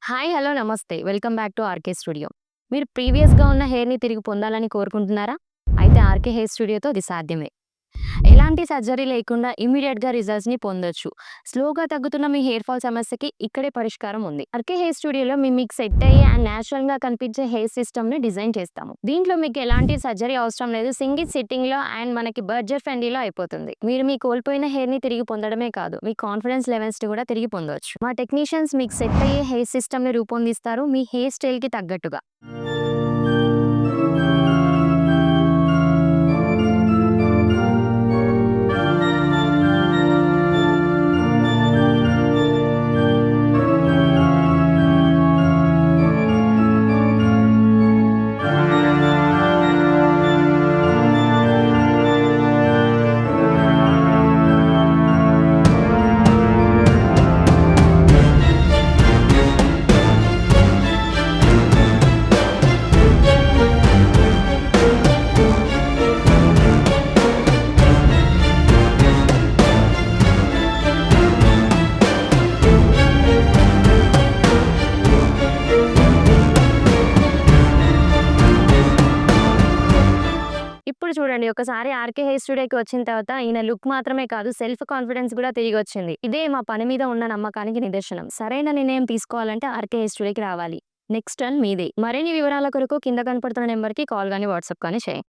Hi! Hello! నమస్తే. Welcome back to RK studio. మీరు ప్రీవియస్‌గా ఉన్న హెయిర్‌ని తిరిగి పొందాలని కోరుకుంటున్నారా? అయితే ఆర్‌కే హెయిర్ స్టూడియోతో అది సాధ్యమే. ఎలాంటి సర్జరీ లేకుండా ఇమ్మీడియేట్‌గా రిజల్ట్స్‌ని పొందొచ్చు. స్లోగా తగ్గుతున్న మీ హెయిర్ ఫాల్ సమస్యకి ఇక్కడే పరిష్కారం ఉంది. ఆర్‌కే హెయిర్ స్టూడియోలో మీకు సెట్ అయ్యే అండ్ నేచురల్‌గా కనిపించే హెయిర్ సిస్టమ్‌ని డిజైన్ చేస్తాము. దీంట్లో మీకు ఎలాంటి సర్జరీ అవసరం లేదు. సింగిల్ సిట్టింగ్‌లో అండ్ మనకి బడ్జెట్ ఫ్రెండ్లీలో అయిపోతుంది. మీరు మీ కోల్పోయిన హెయిర్‌ని తిరిగి పొందడమే కాదు, మీ కాన్ఫిడెన్స్ లెవెల్స్‌ని కూడా తిరిగి పొందొచ్చు. మా టెక్నీషియన్స్ మీకు సెట్ అయ్యే హెయిర్ సిస్టమ్‌ని రూపొందిస్తారు మీ హెయిర్ స్టైల్‌కి తగ్గట్టుగా. ఇప్పుడు చూడండి, ఒకసారి ఆర్‌కే హెయిర్ స్టూడియోకి వచ్చిన తర్వాత ఈయన లుక్ మాత్రమే కాదు, సెల్ఫ్ కాన్ఫిడెన్స్ కూడా తిరిగొచ్చింది. ఇదే మా పని మీద ఉన్న నమ్మకానికి నిదర్శనం. సరైన నిర్ణయం తీసుకోవాలంటే ఆర్‌కే హెయిర్ స్టూడియోకి రావాలి. నెక్స్ట్ టర్న్ మీదే. మరిన్ని వివరాల కొరకు కింద కనపడుతున్న నెంబర్‌కి కాల్ గాని, వాట్సాప్ కానీ చేయండి.